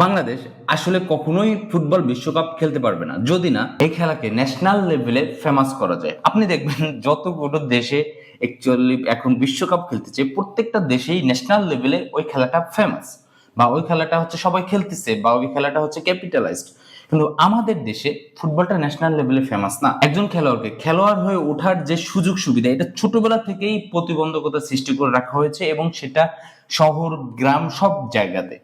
বাংলাদেশ আসলে কখনোই ফুটবল বিশ্বকাপ খেলতে পারবে না যদি না এই খেলাকে ন্যাশনাল লেভেলে ফেমাস করা যায়। আপনি দেখবেন যতগুলো দেশে অ্যাকচুয়ালি এখন বিশ্বকাপ খেলতেছে প্রত্যেকটা দেশেই ন্যাশনাল লেভেলে ওই খেলাটা ফেমাস, বা ওই খেলাটা হচ্ছে সবাই খেলতেছে, বা ওই খেলাটা হচ্ছে ক্যাপিটালাইজড। কিন্তু আমাদের দেশে ফুটবলটা ন্যাশনাল লেভেলে ফেমাস না। একজন খেলোয়াড়কে খেলোয়াড় হয়ে ওঠার যে সুযোগ সুবিধা, এটা ছোটবেলা থেকেই প্রতিবন্ধকতা সৃষ্টি করে রাখা হয়েছে, এবং সেটা শহর গ্রাম সব জায়গাতে।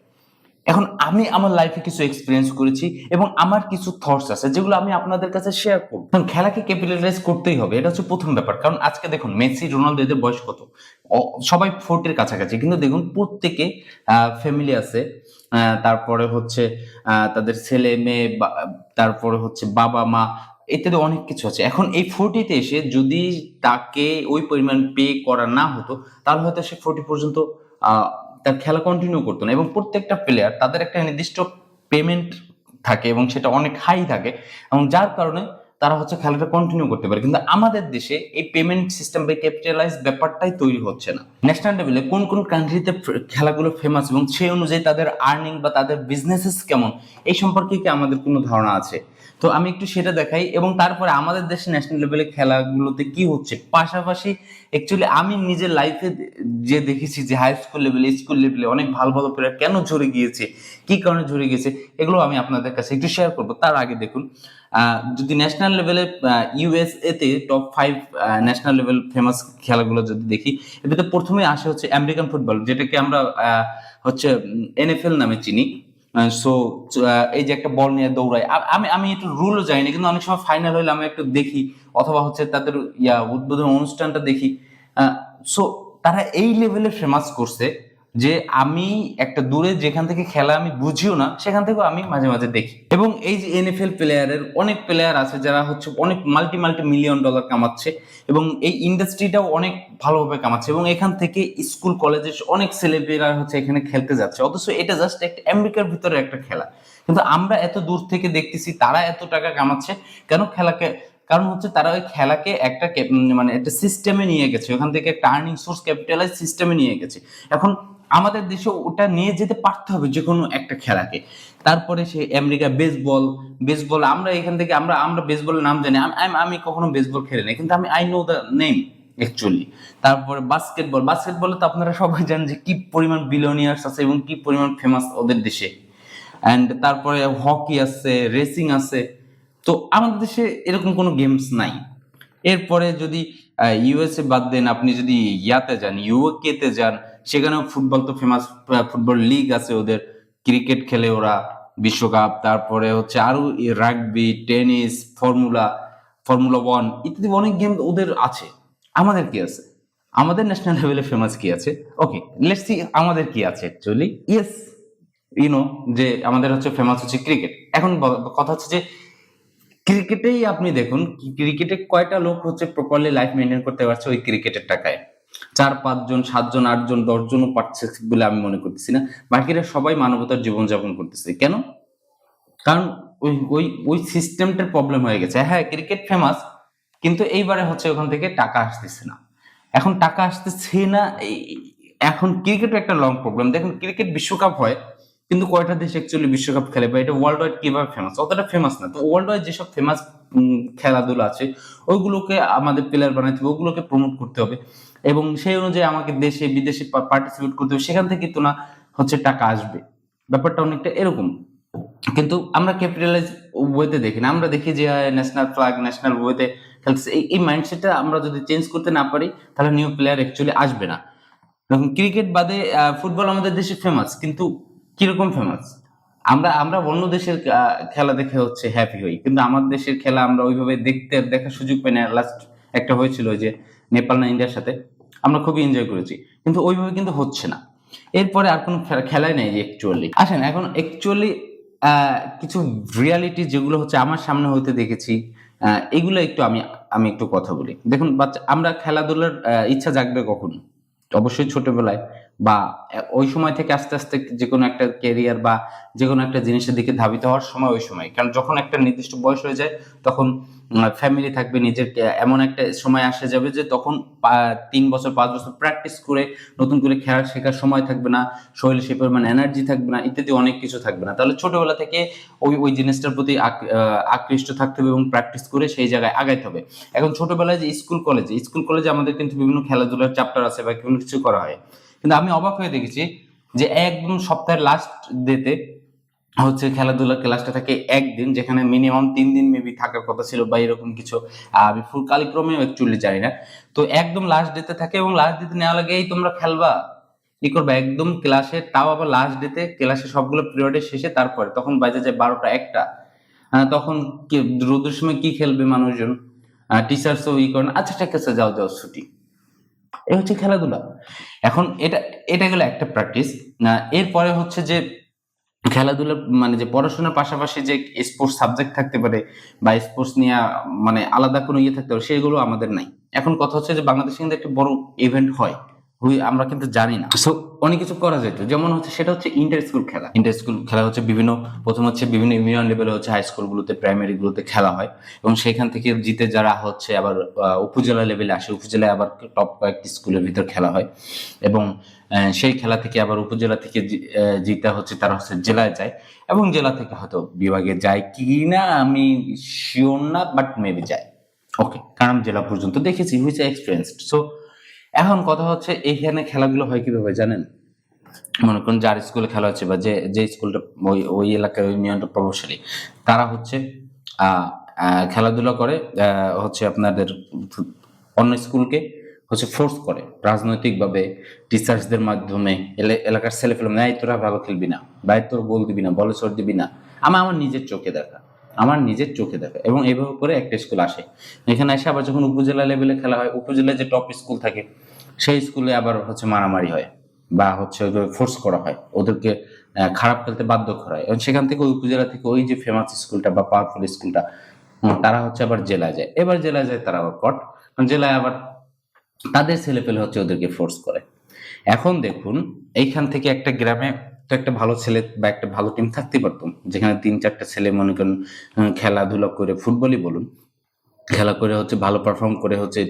এখন আমি আমার লাইফে কিছু এক্সপিরিয়েন্স করেছি এবং আমার কিছু থটস আছে যেগুলো আমি আপনাদের কাছে শেয়ার করব। কারণ খেলাকে ক্যাপিটালাইজ করতেই হবে, এটা হচ্ছে প্রথম ব্যাপার। কারণ আজকে দেখুন মেসি রোনালদো এদের বয়স কত, সবাই 40-এর কাছাকাছি, কিন্তু দেখুন প্রত্যেকে ফ্যামিলি আছে, তারপরে হচ্ছে তাদের ছেলে মেয়ে, তারপরে হচ্ছে বাবা মা ইত্যাদি অনেক কিছু আছে। এখন এই 40-তে এসে যদি তাকে ওই পরিমাণ পে করা না হতো, তাহলে হয়তো সে 40 পর্যন্ত আহ তার খেলা কন্টিনিউ করতো না। এবং প্রত্যেকটা প্লেয়ার তাদের একটা নির্দিষ্ট পেমেন্ট থাকে এবং সেটা অনেক হাই থাকে, এবং যার কারণে তারা হচ্ছে খেলাটা কন্টিনিউ করতে পারে। কিন্তু আমাদের দেশে এই পেমেন্ট সিস্টেম বা ক্যাপিটালাইজ ব্যাপারটাই তৈরি হচ্ছে না। ন্যাশনাল লেভেলে কোন কোন কান্ট্রিতে খেলাগুলো ফেমাস এবং সেই অনুযায়ী তাদের আর্নিং বা তাদের বিজনেসেস কেমন, এই সম্পর্কে কি আমাদের কোনো ধারণা আছে? তো আমি একটু সেটা দেখাই, এবং তারপরে আমাদের দেশে ন্যাশনাল লেভেলে খেলাগুলোতে কি হচ্ছে, পাশাপাশি অ্যাকচুয়ালি আমি নিজের লাইফে যে দেখেছি যে হাই স্কুল লেভেলে স্কুল লেভেলে অনেক ভালো ভালো প্লেয়ার কেন ঝরে গিয়েছে, কি কারণে ঝরে গিয়েছে, এগুলো আমি আপনাদের কাছে একটু শেয়ার করবো। তার আগে দেখুন, যদি ন্যাশনাল লেভেলে ইউএসএ তে টপ 5 ন্যাশনাল লেভেল ফেমাস খেলাগুলো যদি দেখি, এর ভিতরে প্রথমে আসে হচ্ছে আমেরিকান ফুটবল, যেটাকে আমরা হচ্ছে এনএফএল নামে চিনি। সো এই যে একটা বল নিয়ে দৌড়ায়, আমি আমি একটু রুলও জানি না, কিন্তু অনেক সময় ফাইনাল হইলে আমি একটু দেখি, অথবা হচ্ছে তাদের উদ্বোধন অনুষ্ঠানটা দেখি। সো তারা এই লেভেলে ফেমাস করছে যে আমি একটা দূরে যেখান থেকে খেলা আমি বুঝিও না, সেখান থেকেও আমি মাঝে মাঝে দেখি। এবং এই যে এনএফএল প্লেয়ারের অনেক প্লেয়ার আছে যারা হচ্ছে অনেক মাল্টি মাল্টি মিলিয়ন ডলার কামাচ্ছে, এবং এই ইন্ডাস্ট্রিটাও অনেক ভালোভাবে কামাচ্ছে, এবং এখান থেকে স্কুল কলেজের অনেক ছেলেমেয়েরা হচ্ছে এখানে খেলতে যাচ্ছে। অথচ এটা জাস্ট একটা আমেরিকার ভিতরে একটা খেলা, কিন্তু আমরা এত দূর থেকে দেখতেছি তারা এত টাকা কামাচ্ছে কেন খেলাকে? কারণ হচ্ছে তারা ওই খেলাকে একটা মানে একটা সিস্টেমে নিয়ে গেছে, ওখান থেকে একটা আর্নিং সোর্স ক্যাপিটালাইজ সিস্টেমে নিয়ে গেছে। এখন আমাদের দেশে ওটা নিয়ে যেতে পারতে হবে যে কোনো একটা খেলাকে। তারপরে সে আমেরিকা বেসবল, বেসবল আমরা এখান থেকে আমরা আমরা বেসবলের নাম জানি, আমি কখনো বেসবল খেলি না, কিন্তু আমি I know the name actually. তারপরে বাস্কেটবল, বাস্কেটবলে তো আপনারা সবাই জানেন যে কি পরিমাণ বিলিয়নিয়ার্স আছে এবং কি পরিমাণ ফেমাস ওদের দেশে। অ্যান্ড তারপরে হকি আছে, রেসিং আছে। তো আমাদের দেশে এরকম কোনো গেমস নাই। এরপরে যদি ইউএসএ বাদ দেন, আপনি যদি ইয়াতে যান, ইউকে তে যান, সেখানেও ফুটবল তো ফেমাস, ফুটবল লিগ আছে ওদের, ক্রিকেট খেলে ওরা বিশ্বকাপ। তারপরে হচ্ছে আরো রাগবি, টেনিস, ফর্মুলা 1 ইত্যাদি অনেক গেম ওদের আছে। আমাদের কি আছে? আমাদের ন্যাশনাল লেভেলে ফেমাস কি আছে? ওকে, লেটস সি আমাদের কি আছে অ্যাকচুয়ালি। ইয়েস, ইউনো, যে আমাদের হচ্ছে ফেমাস হচ্ছে ক্রিকেট। এখন কথা হচ্ছে যে ক্রিকেটেই আপনি দেখুন, ক্রিকেটে কয়টা লোক হচ্ছে প্রপারলি লাইফ মেনটেন করতে পারছে ওই ক্রিকেটের টাকায়? 4-5 জন, 7 জন, 8 জন, 10 জনও পারছে বলে আমি মনে করতেছি না। বাকিরা সবাই মানবতার জীবনযাপন করতেছে। কেন? কারণ ওই ওই ওই সিস্টেমটার প্রবলেম হয়ে গেছে। হ্যাঁ, ক্রিকেট ফেমাস, কিন্তু এইবারে হচ্ছে ওখান থেকে টাকা আসতেছে না। এখন টাকা আসতেছে না, এখন ক্রিকেট একটা লং প্রবলেম। দেখুন ক্রিকেট বিশ্বকাপ হয়, কিন্তু কয়টা দেশ অ্যাকচুয়ালি বিশ্বকাপ খেলে, বা এটা ওয়ার্ল্ড ওয়াইড কিভাবে ফেমাস? অতটা ফেমাস না। তো ওয়ার্ল্ড ওয়াইড যেসব ফেমাস খেলাধুলা আছে ওইগুলোকে আমাদের প্লেয়ার বানাইতে হবে, ওগুলোকে প্রমোট করতে হবে, এবং সেই অনুযায়ী আমাকে দেশে বিদেশে পার্টিসিপেট করতে হবে, সেখান থেকে তো না হচ্ছে টাকা আসবে। ব্যাপারটা অনেকটা এরকম। কিন্তু আমরা ক্যাপিটালাইজ ওয়েতে দেখি না, আমরা দেখি যে ন্যাশনাল ফ্ল্যাগ, ন্যাশনাল ওয়েতে খেলছে। এই মাইন্ডসেটটা আমরা যদি চেঞ্জ করতে না পারি, তাহলে নিউ প্লেয়ার অ্যাকচুয়ালি আসবে না। এখন ক্রিকেট বাদে ফুটবল আমাদের দেশে ফেমাস, কিন্তু কিরকম ফেমাস? আমরা আমরা অন্য দেশের খেলা দেখে হচ্ছে হ্যাপি হই, কিন্তু আমাদের দেশের খেলা আমরা ওইভাবে দেখার সুযোগ পাই না। লাস্ট একটা হয়েছিল ওই যে নেপাল না ইন্ডিয়ার সাথে, আমরা খুবই এনজয় করেছি, কিন্তু ওইভাবে কিন্তু হচ্ছে না। এরপরে আর কোনো খেলাই নেই যে অ্যাকচুয়ালি। আসেন এখন অ্যাকচুয়ালি কিছু রিয়ালিটি যেগুলো হচ্ছে আমার সামনে হইতে দেখেছি, এগুলো একটু আমি আমি একটু কথা বলি। দেখুন বাচ্চা, আমরা খেলাধুলার ইচ্ছা জাগবে কখন? অবশ্যই ছোটবেলায়, বা ওই সময় থেকে আস্তে আস্তে যে কোনো একটা ক্যারিয়ার বা যে কোনো একটা জিনিসের দিকে ধাবিত হওয়ার সময় ওই সময়, কারণ যখন একটা নির্দিষ্ট বয়স হয়ে যায় তখন ফ্যামিলি থাকবে, নিজের এমন একটা সময় আসে যাবে যে তখন 3 বছর 5 বছর প্র্যাকটিস করে নতুন করে খেলা শেখার সময় থাকবে না, শরীরে সে পরিমাণ এনার্জি থাকবে না, ইত্যাদি অনেক কিছু থাকবে না। তাহলে ছোটবেলা থেকে ওই ওই জিনিসটার প্রতি আকৃষ্ট থাকতে হবে এবং প্র্যাকটিস করে সেই জায়গায় আগাইতে হবে। এখন ছোটবেলায় যে স্কুল কলেজে আমাদের কিন্তু বিভিন্ন খেলাধুলার চ্যাপ্টার আছে বা বিভিন্ন কিছু করা হয়, কিন্তু আমি অবাক হয়ে দেখেছি যে একদম সপ্তাহের লাস্ট ডেতে হচ্ছে খেলাধুলার ক্লাসটা থাকে একদিন, যেখানে মিনিমাম 3 দিন মেবি থাকার কথা ছিল বা এরকম কিছু। আমি ফুল কালিক্রমে অ্যাকচুয়ালি জানি না। তো একদম লাস্ট ডেতে থাকে এবং লাস্ট ডেতে নেওয়া লাগে এই তোমরা খেলবা, কি করবা একদম ক্লাসে, তাও আবার লাস্ট ডেতে ক্লাসে সবগুলো পিরিয়ডের শেষে, তারপরে তখন বাজে যায় 12টা 1টা। তখন রোদের সময় কি খেলবে মানুষজন, টিচার্সও ই করে না, আচ্ছা ঠিক আছে যাও যাও ছুটি। এই হচ্ছে খেলাধুলা। এখন এটা এটা গেল একটা প্র্যাকটিস। এরপরে হচ্ছে যে খেলাধুলা মানে যে পড়াশোনার পাশাপাশি যে স্পোর্টস সাবজেক্ট থাকতে পারে বা স্পোর্টস নিয়ে মানে আলাদা কোনো ইয়ে থাকতে পারে, সেগুলো আমাদের নাই। এখন কথা হচ্ছে যে বাংলাদেশে কিন্তু একটা বড় ইভেন্ট হয়, আমরা কিন্তু জানি না। সো অনেক কিছু করা যেত, যেমন হচ্ছে সেটা হচ্ছে ইন্টার স্কুল খেলা। ইন্টার স্কুল খেলা হচ্ছে প্রথম হচ্ছে বিভিন্ন ইউনিয়ন লেভেলে হচ্ছে হাই স্কুলগুলোতে প্রাইমারি গুলোতে খেলা হয় এবং সেখান থেকে জিতে যারা হচ্ছে আবার উপজেলা লেভেলে আসে, উপজেলায় আবার টপ কয়েকটি স্কুলের ভিতর খেলা হয় এবং সেই খেলা থেকে আবার উপজেলা থেকে জিতা হচ্ছে তারা হচ্ছে জেলায় যায় এবং জেলা থেকে হয়তো বিভাগে যায় কি না আমি শিওর না, বাট মেবি যায়। ওকে, কারণ জেলা পর্যন্ত দেখেছি, হুইচ এক্সপিরিয়েন্সড। সো এখন কথা হচ্ছে এইখানে খেলাগুলো হয় কিভাবে জানেন? মনে করুন যার স্কুলে খেলা হচ্ছে বা যে যে স্কুলটা ওই ওই এলাকার ওই ইউনিয়নটা প্রভাবশালী, তারা হচ্ছে খেলাধুলা করে হচ্ছে আপনাদের অন্য স্কুলকে হচ্ছে ফোর্স করে রাজনৈতিকভাবে, টিচার্সদের মাধ্যমে, এলাকার ছেলেপেলে, নাই তোরা ভালো খেলবি না, ভাই তোর গোল দিবি না, বলে চোট দিবি না। আমার নিজের চোখে দেখা এবং এইভাবে করে একটা স্কুল আসে। এখানে এসে আবার যখন উপজেলা লেভেলে খেলা হয়, উপজেলায় যে টপ স্কুল থাকে সেই স্কুলে আবার হচ্ছে মারামারি হয় বা হচ্ছে ফোর্স করা হয়, ওদেরকে খারাপ খেলতে বাধ্য করা হয় এবং সেখান থেকে ওই উপজেলা থেকে ওই যে ফেমাস স্কুলটা বা পাওয়ারফুল স্কুলটা তারা হচ্ছে আবার জেলায় যায়, এবার জেলায় যায় তারা আবার জেলায় আবার তাদের ছেলে পেলে হচ্ছে ওদেরকে ফোর্স করে। এখন দেখুন এইখান থেকে একটা গ্রামে তো একটা ভালো ছেলে বা একটা ভালো টিম থাকতে পারতাম, যেখানে 3-4টা ছেলে মনে করেন খেলাধুলা করে, ফুটবলই বলুন, খেলা করে হচ্ছে ভালো পারফর্ম করে হচ্ছে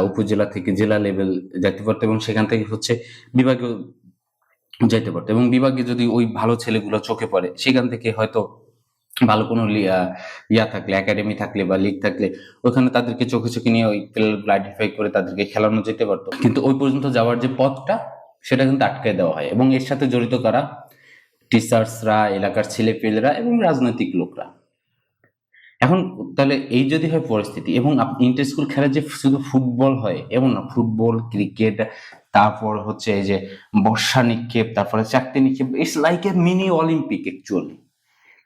উপজেলা থেকে জেলা লেভেল যেতে পারতো এবং সেখান থেকে হচ্ছে বিভাগে যেতে পারতো এবং বিভাগে যদি ওই ভালো ছেলেগুলো চোখে পড়ে, সেখান থেকে হয়তো ভালো কোনো ইয়া থাকলে, একাডেমি থাকলে বা লিগ থাকলে ওখানে তাদেরকে চোখে চোখে নিয়ে ওই প্লেয়ারগুলো আইডেন্টিফাই করে তাদেরকে খেলানো যেতে পারতো। কিন্তু ওই পর্যন্ত যাওয়ার যে পথটা সেটা কিন্তু আটকে দেওয়া হয় এবং এর সাথে জড়িত কারা? টিচার্সরা, এলাকার ছেলেপেলেরা এবং রাজনৈতিক লোকরা। এখন তাহলে এই যদি হয় পরিস্থিতি এবং ইন্টার স্কুল খেলা যে শুধু ফুটবল হয় এমন না, ফুটবল, ক্রিকেট, তারপর হচ্ছে এই যে বর্ষা নিক্ষেপ, তারপরে চাকতি নিক্ষেপ, it's like a mini Olympic actually.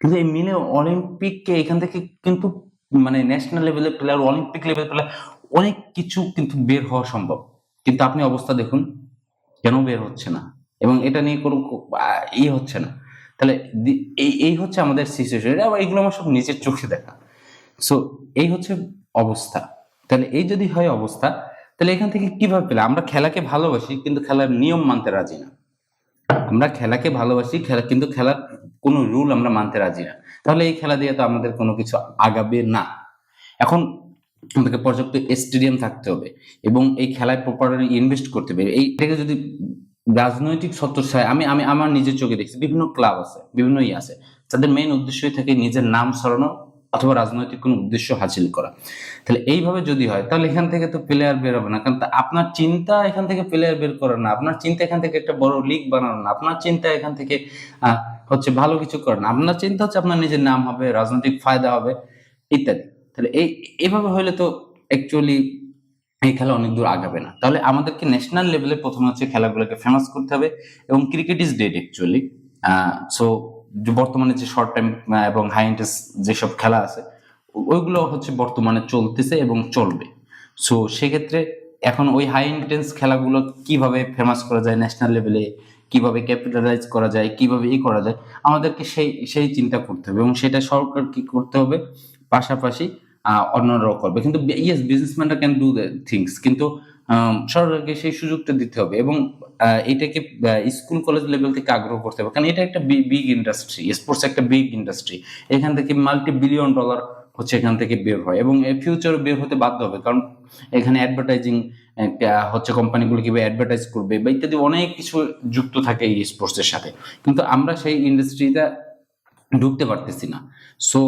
কিন্তু এই মিনি অলিম্পিককে এখান থেকে কিন্তু মানে ন্যাশনাল লেভেলের প্লেয়ার, অলিম্পিক লেভেলের প্লেয়ার অনেক কিছু কিন্তু বের হওয়া সম্ভব, কিন্তু আপনি অবস্থা দেখুন কেন বের হচ্ছে না এবং এটা নিয়ে কোনো হচ্ছে না। তাহলে এই হচ্ছে আমাদের সিচুয়েশন, এগুলো আমার সব নিজের চোখে দেখা। সো এই হচ্ছে অবস্থা। তাহলে এই যদি হয় অবস্থা, তাহলে এখান থেকে কিভাবে পেলে? আমরা খেলাকে ভালোবাসি কিন্তু খেলার নিয়ম মানতে রাজি না। আমরা খেলাকে ভালোবাসি কিন্তু খেলার কোনো রুল আমরা মানতে রাজি না। তাহলে এই খেলা দিয়ে তো আমাদের কোনো কিছু আগাবে না। এখন আমাদেরকে পর্যাপ্ত স্টেডিয়াম থাকতে হবে এবং এই খেলায় প্রপারলি ইনভেস্ট করতে হবে। এইটাকে যদি রাজনৈতিক ছত্রছায়া, আমি আমি আমার নিজের চোখে দেখছি বিভিন্ন ক্লাব আছে, বিভিন্ন আছে, তাদের মেইন উদ্দেশ্যই থাকে নিজের নাম ছড়ানো অথবা রাজনৈতিক কোনো উদ্দেশ্য হাসিল করা। তাহলে এইভাবে যদি হয় তাহলে এখান থেকে তো প্লেয়ার বের হবে না, কারণ আপনার চিন্তা এখান থেকে প্লেয়ার বের করার না, আপনার চিন্তা এখান থেকে একটা বড় লিগ বানানো না, আপনার চিন্তা এখান থেকে হচ্ছে ভালো কিছু করেন, আপনার চিন্তা হচ্ছে আপনার নিজের নাম হবে, রাজনৈতিক ফায়দা হবে ইত্যাদি। তাহলে এইভাবে হইলে তো অ্যাকচুয়ালি এই খেলা অনেক দূর আগাবে না। তাহলে আমাদেরকে ন্যাশনাল লেভেলে প্রথমে হচ্ছে খেলাগুলোকে ফেমাস করতে হবে এবং cricket is dead actually. So বর্তমানে যে শর্ট টাইম এবং হাই ইন্টেন্স যেসব খেলা আছে ওইগুলো হচ্ছে বর্তমানে চলতেছে এবং চলবে। সো সেক্ষেত্রে এখন ওই হাই ইন্টেন্স খেলাগুলো কিভাবে ফেমাস করা যায় ন্যাশনাল লেভেলে, কিভাবে ক্যাপিটালাইজ করা যায়, কিভাবে করা যায়, আমাদেরকে সেই সেই চিন্তা করতে হবে এবং সেটা সরকার কি করতে হবে, পাশাপাশি অন্যরাও করবে, কিন্তু ইয়েস বিজনেসম্যানরা ক্যান ডু দ্য থিংস, কিন্তু সরকারকে সেই সুযোগটা দিতে হবে এবং এটাকে স্কুল কলেজ লেভেল থেকে আগ্রহ করতে হবে, কারণ এটা একটা বিগ ইন্ডাস্ট্রি, স্পোর্টস একটা বিগ ইন্ডাস্ট্রি। এখান থেকে $multi-billion হচ্ছে এখান থেকে বের হয় এবং ফিউচারে বের হতে বাধ্য হবে, কারণ এখানে অ্যাডভার্টাইজিং হচ্ছে কোম্পানিগুলো কিভাবে অ্যাডভার্টাইজ করবে বা ইত্যাদি অনেক কিছু যুক্ত থাকে এই স্পোর্টসের সাথে, কিন্তু আমরা সেই ইন্ডাস্ট্রিটা ঢুকতে পারতেছি না। সো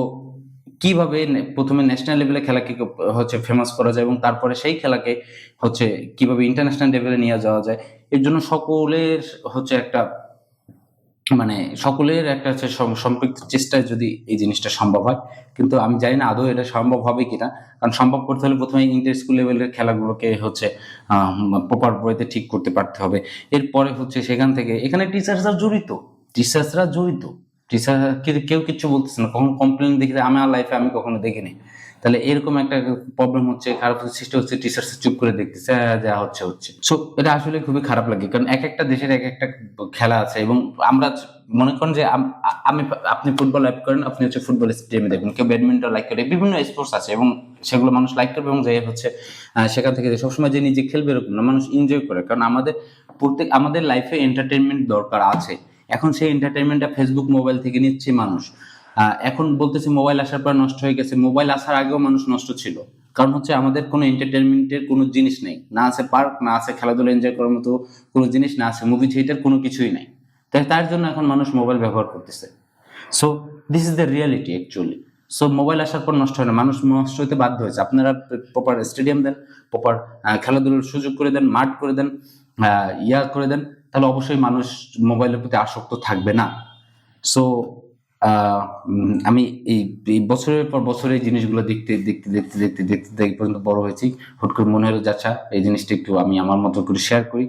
কিভাবে প্রথমে ন্যাশনাল লেভেলে খেলাকে হচ্ছে ফেমাস করা যায় এবং তারপরে সেই খেলাকে হচ্ছে কিভাবে ইন্টারন্যাশনাল লেভেলে নিয়ে যাওয়া যায়, এর জন্য সকলের হচ্ছে একটা মানে সকলের একটা হচ্ছে সম্পৃক্ত চেষ্টায় যদি এই জিনিসটা সম্ভব হয়, কিন্তু আমি জানি না আদৌ এটা সম্ভব হবে কিনা, কারণ সম্ভব করতে হলে প্রথমে ইন্টার স্কুল লেভেলের খেলাগুলোকে হচ্ছে প্রপার ওয়েতে ঠিক করতে পারতে হবে। এরপরে হচ্ছে সেখান থেকে এখানে টিচার্সরা জড়িত, টিচার কেউ কিচ্ছু বলতেছে না, কখন কমপ্লেন দেখি আমার লাইফে আমি কখনো দেখিনি। তাহলে এরকম একটা প্রবলেম হচ্ছে, খারাপ সৃষ্টি হচ্ছে, টিচার্স চুপ করে দেখতেছে, যা হচ্ছে হচ্ছে। সো এটা আসলে খুবই খারাপ লাগে, কারণ এক একটা দেশের এক একটা খেলা আছে এবং আমরা মনে করেন যে আমি আপনি ফুটবল লাইক করেন, আপনি হচ্ছে ফুটবল স্টেডিয়ামে দেখবেন, কেউ ব্যাডমিন্টন লাইক করে, বিভিন্ন স্পোর্টস আছে এবং সেগুলো মানুষ লাইক করবে এবং যাই হচ্ছে সেখান থেকে সবসময় যে নিজে খেলবে এরকম না, মানুষ এনজয় করে, কারণ আমাদের লাইফে এন্টারটেনমেন্ট দরকার আছে। এখন সেই এন্টারটেনমেন্টটা ফেসবুক মোবাইল থেকে নিচ্ছে মানুষ। এখন বলতেছে মোবাইল আসার পর নষ্ট হয়ে গেছে, মোবাইল আসার আগেও মানুষ নষ্ট ছিল, কারণ হচ্ছে আমাদের কোনো এন্টারটেনমেন্টের কোনো জিনিস নেই, না আছে পার্ক, না আছে খেলাধুলা এনজয় করার মতো কোনো জিনিস, না আছে মুভি থিয়েটার, কোনো কিছুই নাই। তাই তার জন্য এখন মানুষ মোবাইল ব্যবহার করতেছে। So this is the reality actually. So mobile আসার পর নষ্ট হয় না, মানুষ নষ্ট হতে বাধ্য হয়েছে। আপনারা প্রপার স্টেডিয়াম দেন, প্রপার খেলাধুলার সুযোগ করে দেন, মাঠ করে দেন, করে দেন, তাহলে অবশ্যই মানুষ মোবাইলের প্রতি আসক্ত থাকবে না। সো আমি এই বছরের পর বছর এই জিনিসগুলো দেখতে এই পর্যন্ত বড় হয়েছি। হুট করে মনে হলো যাচ্ছা এই জিনিসটা একটু আমি আমার মতো করে শেয়ার করি,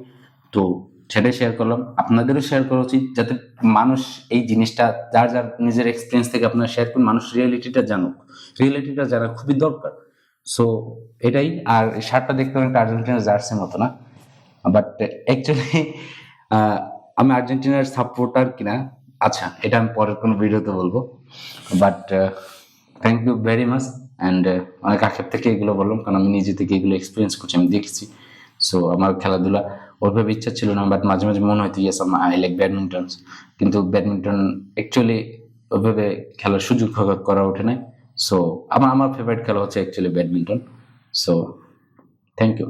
তো সেটাই শেয়ার করলাম। আপনাদেরও শেয়ার করা উচিত, যাতে মানুষ এই জিনিসটা যার যার নিজের এক্সপিরিয়েন্স থেকে আপনারা শেয়ার করুন, মানুষ রিয়েলিটিটা জানুক, রিয়েলিটিটা জানা খুবই দরকার। সো এটাই। আর শার্টটা দেখতে অনেকটা আর্জেন্টিনার জার্সির মতো না, বাট অ্যাকচুয়ালি আমি আর্জেন্টিনার সাপোর্টার কিনা, আচ্ছা এটা আমি পরের কোনো ভিডিওতে বলবো। But thank you very much, and অনেক আক্ষেপ থেকে এগুলো বললাম, কারণ আমি নিজে থেকে এগুলো এক্সপিরিয়েন্স করছি, আমি দেখছি। সো আমার খেলাধুলা ওইভাবে ইচ্ছা ছিল না, বাট মাঝে মাঝে মনে হয়তো ইয়েস আই লাইক ব্যাডমিন্টন, কিন্তু ব্যাডমিন্টন অ্যাকচুয়ালি ওইভাবে খেলার সুযোগ করা ওঠে নাই। সো আমার ফেভারিট খেলা হচ্ছে actually badminton. So thank you.